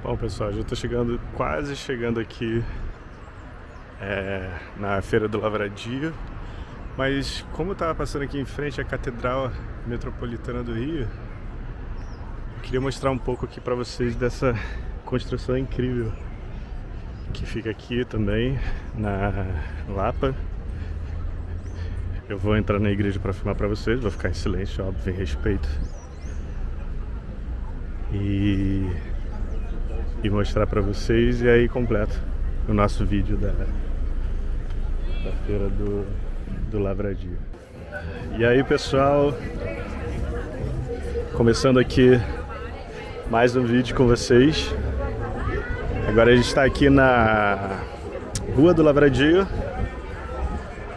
Bom, pessoal, já estou chegando, quase chegando aqui na Feira do Lavradio, mas como eu estava passando aqui em frente à Catedral Metropolitana do Rio, eu queria mostrar um pouco aqui para vocês dessa construção incrível que fica aqui também na Lapa. Eu vou entrar na igreja para filmar para vocês, vou ficar em silêncio, óbvio, em respeito, e mostrar para vocês, e aí completo o nosso vídeo da Feira do Lavradio. E aí, pessoal, começando aqui mais um vídeo com vocês. Agora a gente está aqui na Rua do Lavradio,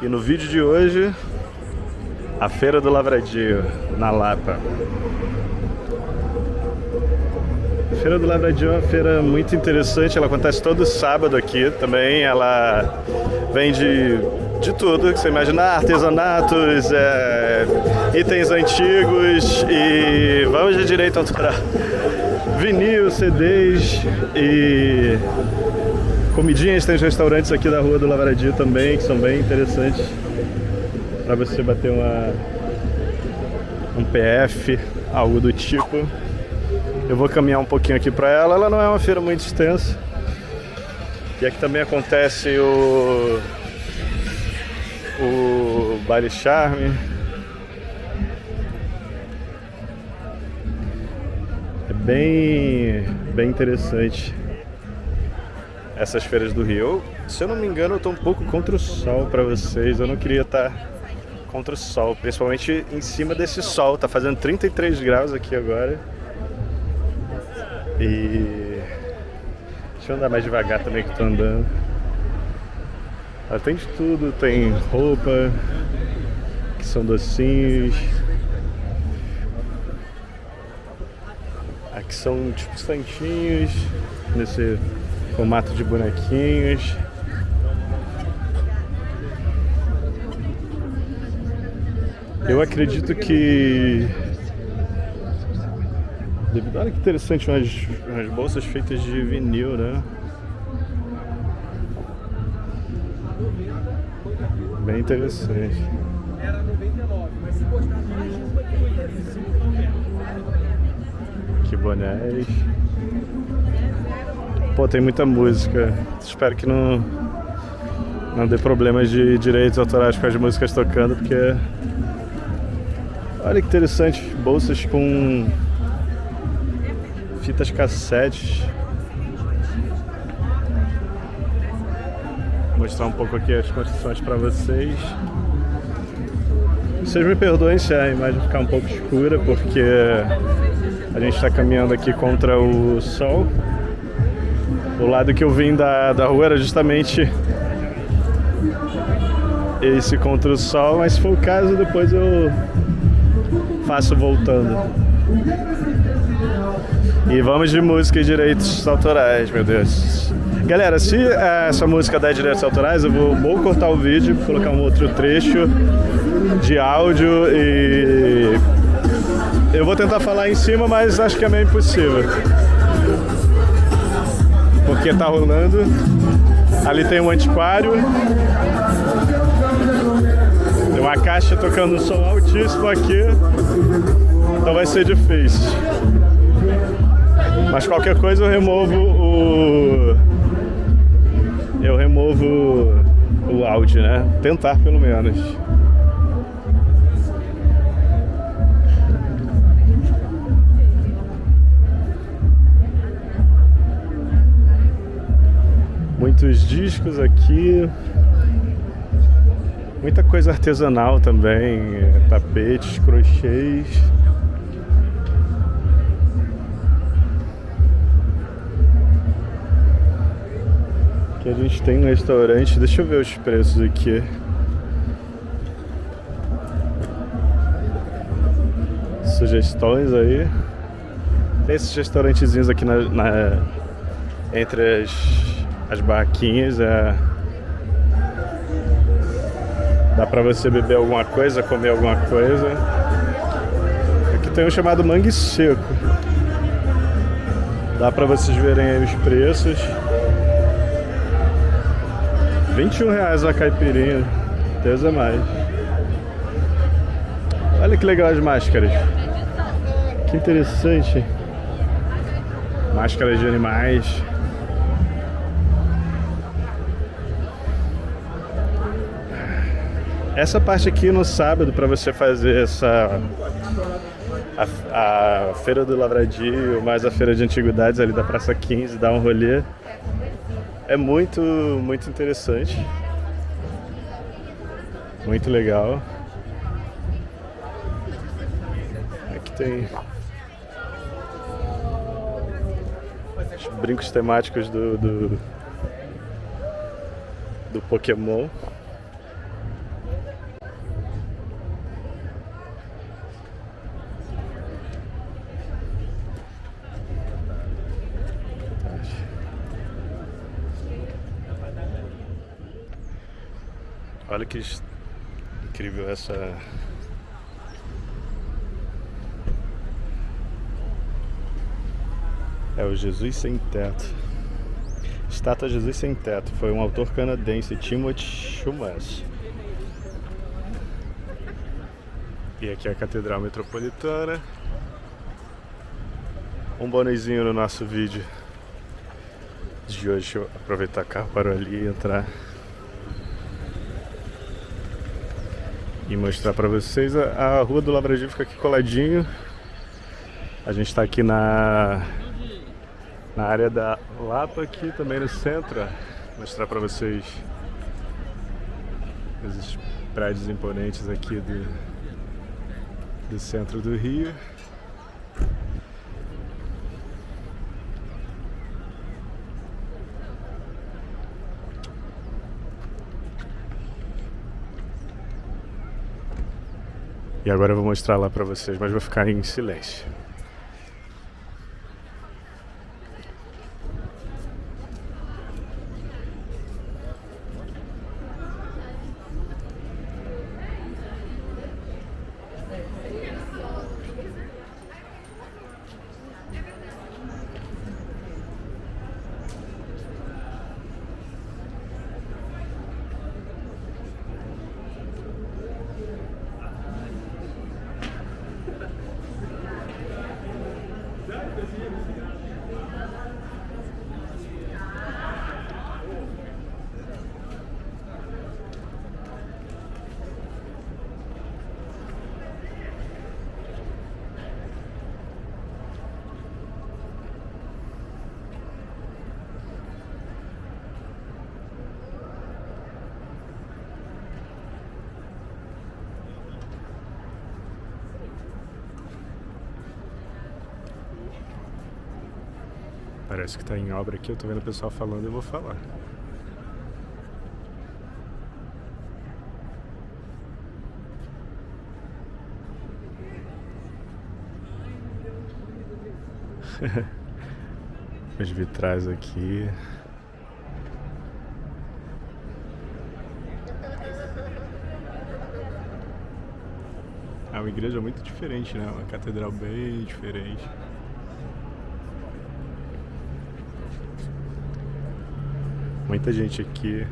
e no vídeo de hoje, a Feira do Lavradio, na Lapa. A Feira do Lavradio é uma feira muito interessante, ela acontece todo sábado aqui também. Ela vende de tudo que você imaginar, artesanatos, itens antigos e vamos de direito autoral, vinil, CDs e comidinhas. Tem os restaurantes aqui da Rua do Lavradio também, que são bem interessantes para você bater um PF, algo do tipo. Eu vou caminhar um pouquinho aqui para ela. Ela não é uma feira muito extensa. E aqui também acontece o Baile Charme. É bem interessante essas feiras do Rio. Se eu não me engano, eu tô um pouco contra o sol para vocês. Eu não queria estar contra o sol, principalmente em cima desse sol. Tá fazendo 33 graus aqui agora. E deixa eu andar mais devagar também, que eu tô andando. Tem de tudo, tem roupa, que são docinhos. Aqui são tipo santinhos, nesse formato de bonequinhos. Eu acredito que olha que interessante, umas bolsas feitas de vinil, né? Bem interessante. Era 99, mas se gostar mais de uma que 85. Que bonés. Pô, tem muita música. Espero que não dê problemas de direitos autorais com as músicas tocando, porque olha que interessante, bolsas com fitas cassete. Vou mostrar um pouco aqui as construções para vocês. Vocês me perdoem se a imagem ficar um pouco escura, porque a gente está caminhando aqui contra o sol. O lado que eu vim da rua era justamente esse contra o sol, mas se for o caso, depois eu faço voltando. E vamos de música e direitos autorais, meu Deus. Galera, se essa música der direitos autorais, eu vou cortar o vídeo, colocar um outro trecho de áudio e eu vou tentar falar em cima, mas acho que é meio impossível. Porque tá rolando. Ali tem um antiquário. Tem uma caixa tocando um som altíssimo aqui. Então vai ser difícil. Mas qualquer coisa eu removo o áudio, né? Tentar pelo menos. Muitos discos aqui. Muita coisa artesanal também, tapetes, crochês. Aqui a gente tem um restaurante, deixa eu ver os preços aqui. Sugestões aí. Tem esses restaurantezinhos aqui entre as barraquinhas. Dá pra você beber alguma coisa, comer alguma coisa. Aqui tem um chamado Mangue Seco. Dá pra vocês verem aí os preços. R$ 21 a caipirinha. Deus é mais. Olha que legal as máscaras. Que interessante. Máscaras de animais. Essa parte aqui no sábado, para você fazer a Feira do Lavradio, mais a Feira de Antiguidades ali da Praça 15, dar um rolê, é muito interessante. Muito legal. Aqui tem os brincos temáticos do Pokémon. Olha que incrível essa. É o Jesus Sem Teto. Estátua Jesus Sem Teto. Foi um autor canadense, Timothy Chalamet. E aqui é a Catedral Metropolitana. Um bonezinho no nosso vídeo de hoje. Deixa eu aproveitar o carro, parou ali e entrar. E mostrar pra vocês. A Rua do Lavradio fica aqui coladinho. A gente tá aqui na área da Lapa, aqui também no centro. Mostrar pra vocês esses prédios imponentes aqui do centro do Rio. E agora eu vou mostrar lá pra vocês, mas vou ficar em silêncio. Parece que tá em obra aqui, eu tô vendo o pessoal falando e eu vou falar. Os vitrais aqui. É uma igreja muito diferente, né? Uma catedral bem diferente. Muita gente aqui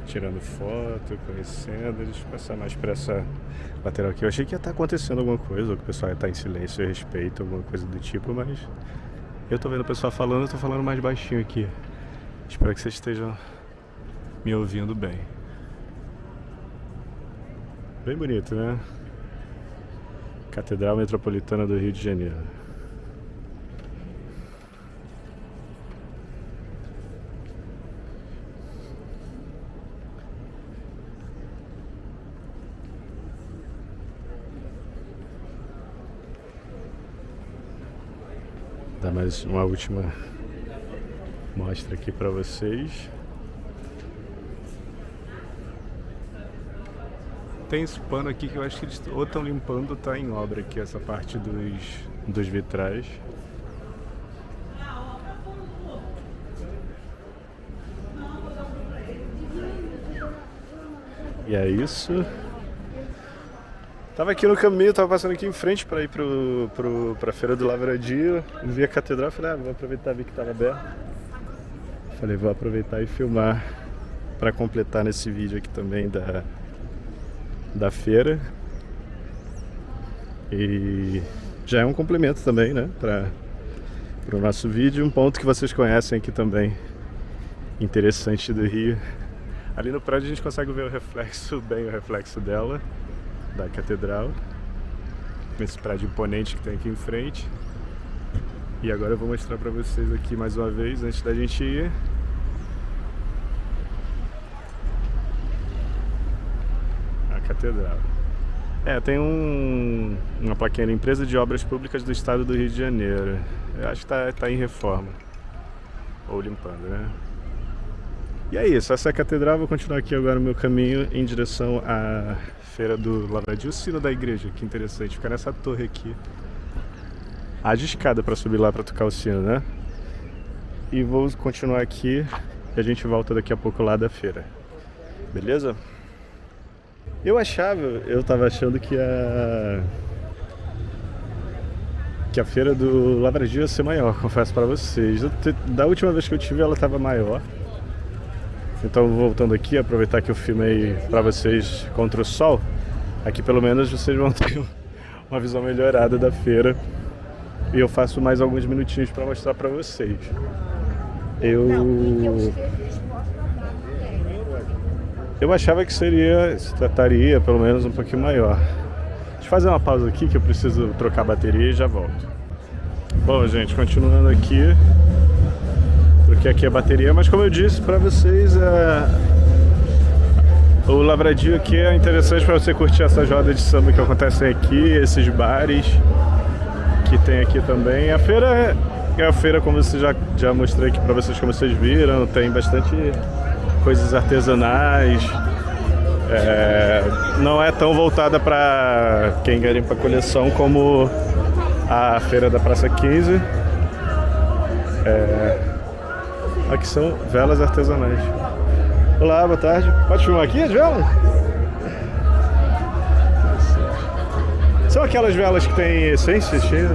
tirando foto, conhecendo. Deixa eu passar mais para essa lateral aqui. Eu achei que ia estar acontecendo alguma coisa, ou que o pessoal ia estar em silêncio e respeito, alguma coisa do tipo, mas eu tô vendo o pessoal falando, eu tô falando mais baixinho aqui. Espero que vocês estejam me ouvindo bem. Bem bonito, né? Catedral Metropolitana do Rio de Janeiro. Dar mais uma última mostra aqui para vocês. Tem esse pano aqui que eu acho que eles ou estão limpando ou tá em obra aqui, essa parte dos vitrais. E é isso. Tava aqui no caminho, tava passando aqui em frente para ir pra Feira do Lavradio, vi a catedral, falei, vou aproveitar, vi que tava aberto. Falei, vou aproveitar e filmar para completar nesse vídeo aqui também da feira. E já é um complemento também, né, para o nosso vídeo, um ponto que vocês conhecem aqui também, interessante do Rio. Ali no prédio a gente consegue ver o reflexo dela, da catedral, esse prédio imponente que tem aqui em frente. E agora eu vou mostrar para vocês aqui mais uma vez, antes da gente ir, a catedral. Tem uma plaquinha da Empresa de Obras Públicas do Estado do Rio de Janeiro. Eu acho que tá em reforma, ou limpando, né? E é isso, essa é a catedral. Vou continuar aqui agora o meu caminho em direção à Feira do Lavradio. O sino da igreja, que interessante, fica nessa torre aqui. Há de escada para subir lá para tocar o sino, né? E vou continuar aqui e a gente volta daqui a pouco lá da feira. Beleza? Eu tava achando que a Feira do Lavradio ia ser maior, confesso para vocês. Da última vez que eu tive, ela tava maior. Então, voltando aqui, aproveitar que eu filmei para vocês contra o sol, aqui pelo menos vocês vão ter uma visão melhorada da feira. E eu faço mais alguns minutinhos para mostrar para vocês. Eu achava que se trataria pelo menos um pouquinho maior. Deixa eu fazer uma pausa aqui que eu preciso trocar a bateria e já volto. Bom, gente, continuando aqui. Troquei aqui a bateria, mas como eu disse para vocês, o Lavradio aqui é interessante para você curtir essas rodas de samba que acontecem aqui, esses bares que tem aqui também. A feira é a feira, como eu já mostrei aqui para vocês, como vocês viram, tem bastante coisas artesanais. Não é tão voltada para quem garimpa coleção como a feira da Praça 15. Aqui são velas artesanais. Olá, boa tarde. Pode filmar aqui as velas? São aquelas velas que tem essência, cheiro?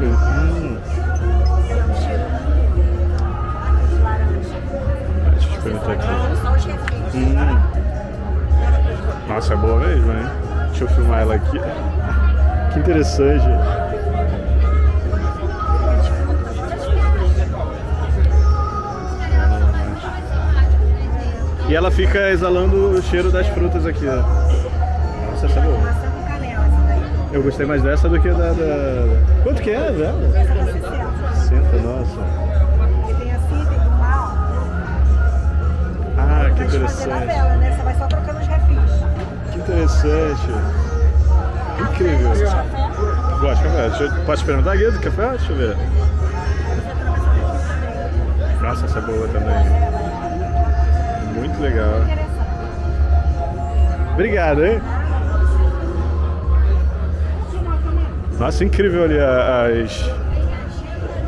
Deixa eu experimentar aqui. Nossa, é boa mesmo, hein? Deixa eu filmar ela aqui. Que interessante. E ela fica exalando o cheiro das frutas aqui, ó. Nossa, essa é boa. Maçã com canela, essa daí. Eu gostei mais dessa do que da... Quanto que é, velho? Essa tá 60. 60, nossa. Porque tem assim, tem do mal. Ah, que Vai fazer na interessante. vela, né? Você vai só trocando os refis. Que interessante. Incrível. Gosto de café. Pode experimentar aqui do café? Deixa eu ver. Nossa, essa é boa também. Muito legal. Obrigado, hein? Nossa, incrível ali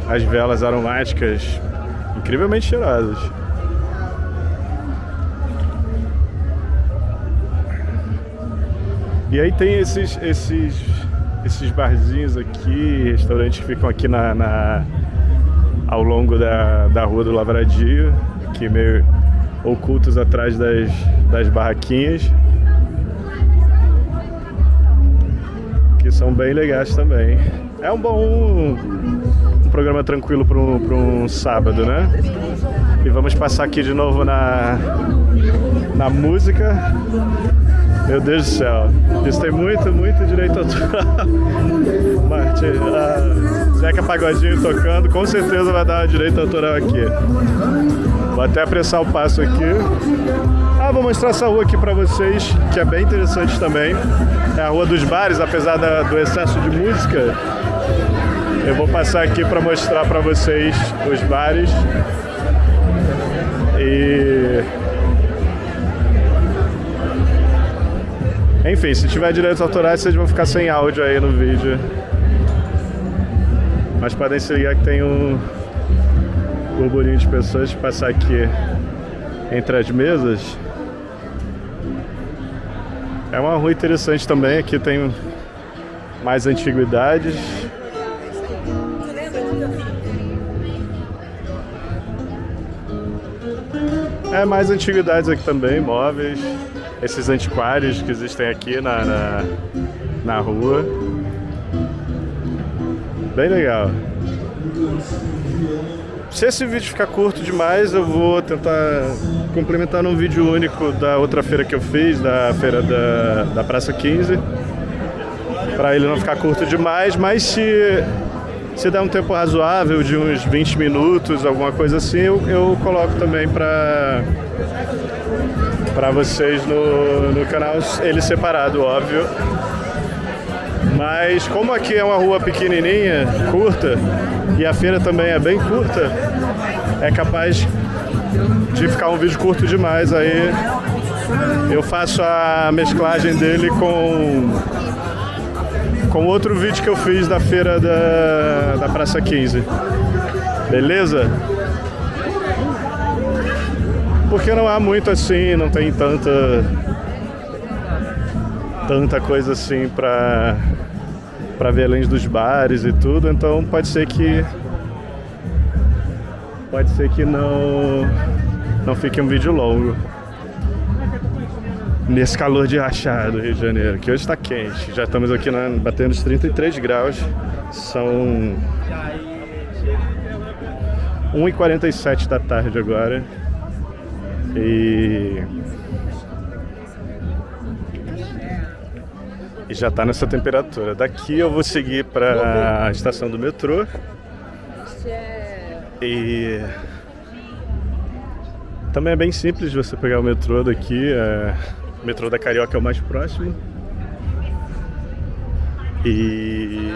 as velas aromáticas, incrivelmente cheirosas. E aí tem esses barzinhos aqui, restaurantes que ficam aqui ao longo da Rua do Lavradio, aqui meio ocultos atrás das barraquinhas, que são bem legais também. É um programa tranquilo para um sábado, né? E vamos passar aqui de novo na música. Meu Deus do céu, isso tem muito direito autoral. Zeca Pagodinho tocando, com certeza vai dar direito autoral aqui. Vou até apressar o passo aqui. Vou mostrar essa rua aqui pra vocês, que é bem interessante também. É a Rua dos Bares, apesar do excesso de música. Eu vou passar aqui pra mostrar pra vocês os bares. Enfim, se tiver direitos autorais, vocês vão ficar sem áudio aí no vídeo. Mas podem se ligar que tem um burburinho de pessoas de passar aqui entre as mesas. É uma rua interessante também. Aqui tem mais antiguidades. Mais antiguidades aqui também, móveis, esses antiquários que existem aqui na rua. Bem legal. Se esse vídeo ficar curto demais, eu vou tentar complementar num vídeo único da outra feira que eu fiz, da feira da Praça 15, para ele não ficar curto demais, mas se der um tempo razoável de uns 20 minutos, alguma coisa assim, eu coloco também para vocês no canal, ele separado, óbvio. Mas como aqui é uma rua pequenininha, curta, e a feira também é bem curta, é capaz de ficar um vídeo curto demais. Aí eu faço a mesclagem dele com outro vídeo que eu fiz da feira da Praça 15. Beleza? Porque não há muito assim, não tem tanta coisa assim pra ver além dos bares e tudo, então pode ser que não fique um vídeo longo nesse calor de rachar do Rio de Janeiro, que hoje está quente. Já estamos aqui batendo os 33 graus, são 1h47 da tarde agora e já está nessa temperatura. Daqui eu vou seguir para a estação do metrô e também é bem simples você pegar o metrô daqui. O metrô da Carioca é o mais próximo e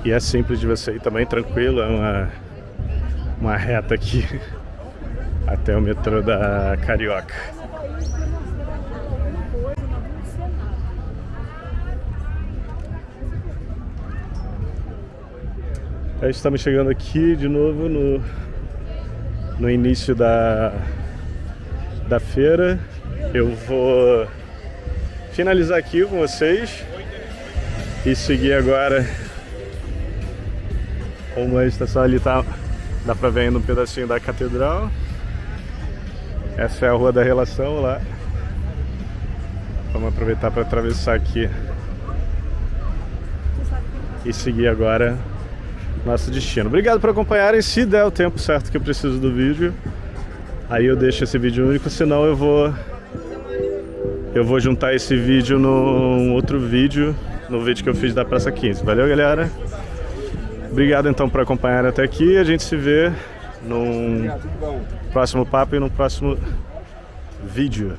é simples de você ir também, tranquilo, é uma reta aqui até o metrô da Carioca. Estamos chegando aqui de novo no início da feira. Eu vou finalizar aqui com vocês e seguir agora uma estação ali, dá pra ver ainda um pedacinho da catedral. Essa é a Rua da Relação lá. Vamos aproveitar para atravessar aqui e seguir agora nosso destino. Obrigado por acompanharem. Se der o tempo certo que eu preciso do vídeo, aí eu deixo esse vídeo único, senão eu vou juntar esse vídeo num outro vídeo, no vídeo que eu fiz da Praça 15. Valeu, galera? Obrigado então por acompanhar até aqui. A gente se vê num próximo papo e no próximo vídeo.